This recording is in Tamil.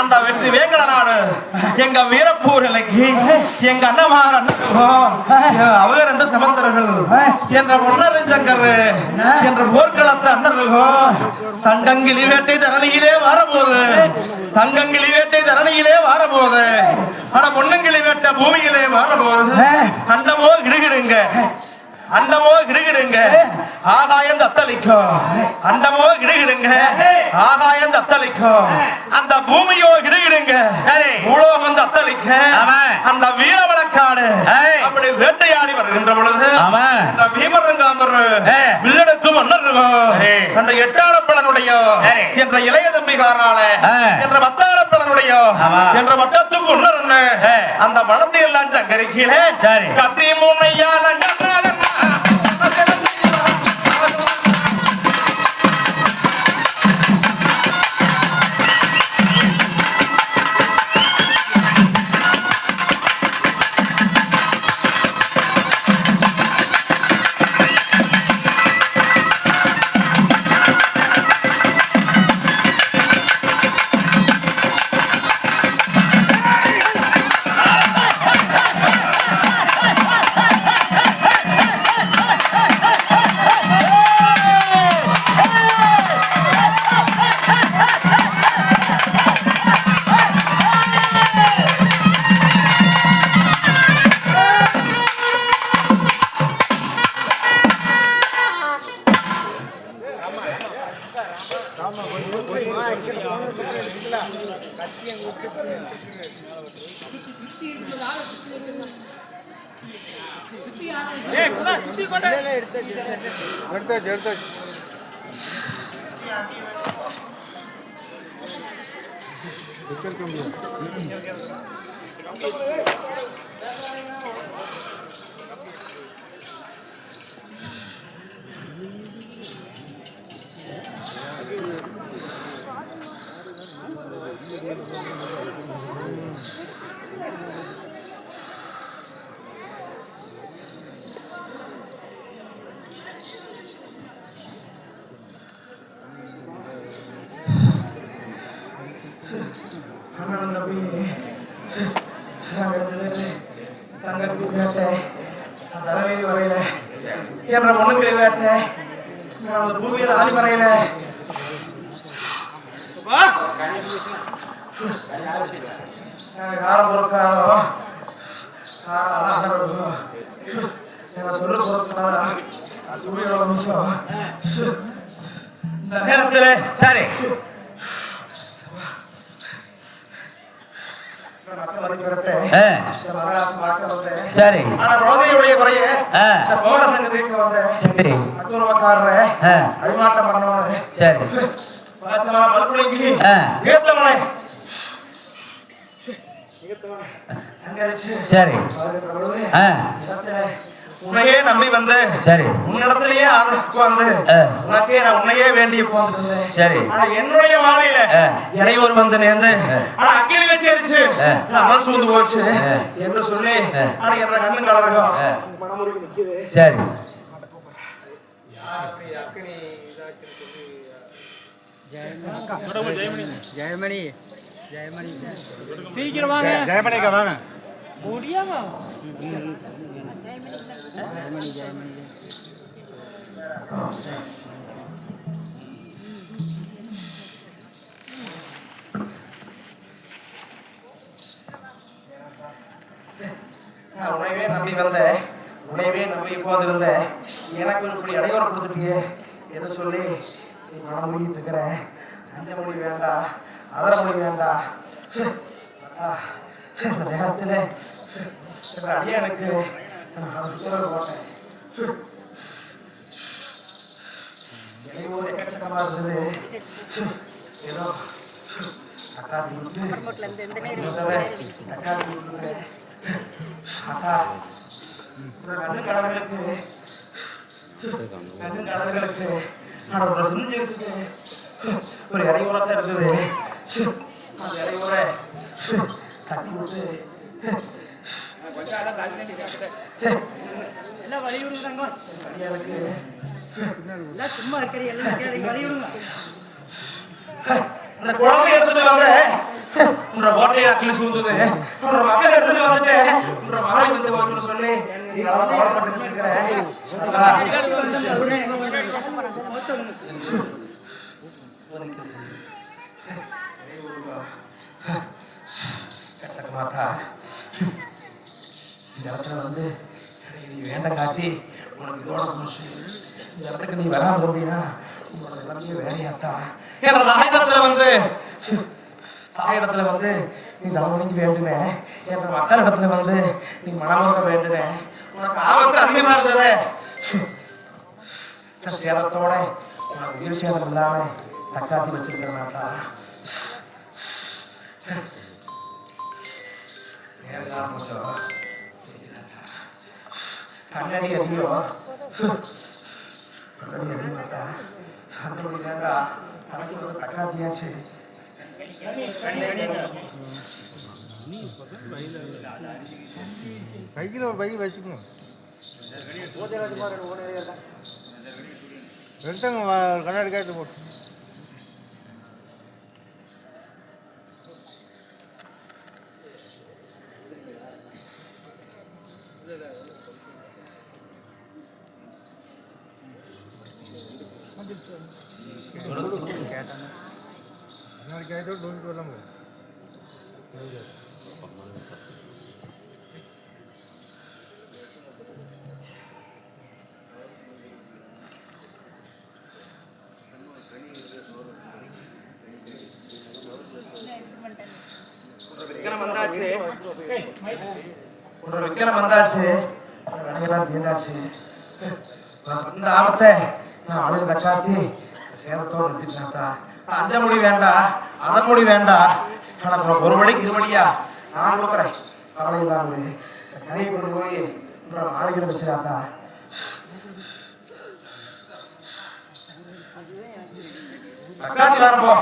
அந்த வெற்றி வேங்கட நாடு எங்க வீரப்பூர் இலைக்கு எங்க அண்ணமார் அவங்க ரெண்டு சமந்தர்கள் என்ற ஒன்னரஞ்சங்கர் என்ற போர்க்களத்து அண்ணர்களோ தங்கங்கிலி வேட்டை தரணியிலே வாரபோது தங்கங்கிலி வேட்டை தரணியிலே வாரபோது ஆனா பொன்னங்கிலி வேட்டை பூமியிலே வாரபோது அண்டமோ கிடுகிடுங்க அண்டமோ கிடுகிடுங்க ஆகாயம் தத்தளிக்கும் அண்டமோ கிடுகிடுங்க ஆகாயம் தத்தளிக்கும் அந்த பூமியோ கிடுகிடுங்க சரி உலோகம் தத்தளிக்க அந்த வீரவளக்காடு அப்படி வேட்டையாடி வருகின்ற பொழுது அந்த பீமரங்காமர் வில்லெடுக்கும் மன்னர்கள் அந்த எட்டாளப்பழனுடைய என்ற இளைய தம்பிகாரால என்ற பத்தாளப்பழனுடைய என்ற வட்டத்துக்கு உணர்ன்னு அந்த பணத்தை எல்லாம் சங்கரிக்கீழே கத்தி முன்னையால என்ற மண்ணுங்களை வேட்டை பூமியில ஆதிமறையில காரம் பொறுக்காரோ சொல்லு பொறுக்காரா சூரிய நிமிஷம் இந்த நேரத்தில் சரி சரி குழந்தையுடைய குறைய அடிமாட்டம் பண்ணவனு சரி சரி உன்னையே நம்பி வந்து சரி உன்னிடத்திலேயே ஆதரவுக்கு வந்து உனக்கே நான் உன்னையே வேண்டிய போனது சரி என்னுடைய வாழையில இறைவர் வந்து நேர்ந்து ஆனா அக்கினி வச்சிருச்சு அமல் சூழ்ந்து போச்சு என்று சொல்லி ஆனா என்ற கண்ணு கலருகம் மனமுறை நிக்குது சரி ஜெயமணி ஜெயமணி சீக்கிரம் வாங்க ஜெயமணிக்கா வாங்க முடியாமா ஜெயமணி ஜெயமணி உன்னைவே நம்பி வந்தேன் உன்னைவே நம்பி இப்போது இருந்தேன் எனக்கு இப்படி அடையோரை கொடுத்துட்டியே என்று சொல்லி மனம் முடிக்கிட்டு இருக்கிறேன் அஞ்ச மொழி வேண்டாம் அதர மொழி வேண்டாம் இந்த நேரத்தில் அடியானுக்கு போட்டேன் ஒரு எக்கச்சக்கமாக இருந்தது ஏதோ தக்காத்தி விட்டு தக்காத்தி விட்டு அக்கா கண்ணு கடவுளுக்கு ஒரு இறையூரத்தை இருக்குது அந்த இறையூரை தட்டி விட்டு சும்மா இருக்கிறீங்க அந்த குழந்தை எடுத்துட்டு வந்த அக்கில் சூழ்ந்தது உன்னோட மக்கள் எடுத்துட்டு வந்துட்டு உன்னோட மகளை வந்து வந்து சொல்லி நீ கவலைப்பட்டு இருக்கிற மாதா இந்த இடத்துல வந்து நீ வேண்டாம் காட்டி உனக்கு இதோட இந்த இடத்துக்கு நீ வராம அப்படின்னா உன்னோட எல்லாத்தையும் வேலையாத்தா என்ற தாயிடத்துல வந்து நீ தமணிக்கு வேண்டுனேன் என்ற மக்கள் இடத்துல வந்து நீ மனமாக வேண்டுனேன் உனக்கு ஆபத்து அதிகமா இருந்தது சேதத்தோட உனக்கு உயிர் சேதம் இல்லாம தக்காத்தி வச்சிருக்கிறேன் மாதா கண்ணடி அதிகம் கண்ணடி அதிகமாத்தா சாந்தோடி கேட்டா தனக்கு ஒரு தக்காத்தியாச்சு பைக்கில் ஒரு பைக்கு வச்சுக்கணும் எடுத்தாங்க கண்ணாடி கேட்டு போட்டு விக்கனம் வந்தாச்சு வேலையெல்லாம் தீர்ந்தாச்சு இந்த ஆபத்தை நான் அழுது தக்காத்தி சேதத்தோடு நிறுத்திட்டாத்தா அஞ்ச மொழி வேண்டாம் அதன் மொழி வேண்டாம் ஆனா உனக்கு ஒரு மணிக்கு இருமணியா நான் கொடுக்குறேன் கவலை இல்லாம கடையை கொண்டு போய் மாளிகை வச்சுட்டாத்தா தக்காத்தி வேணும் போ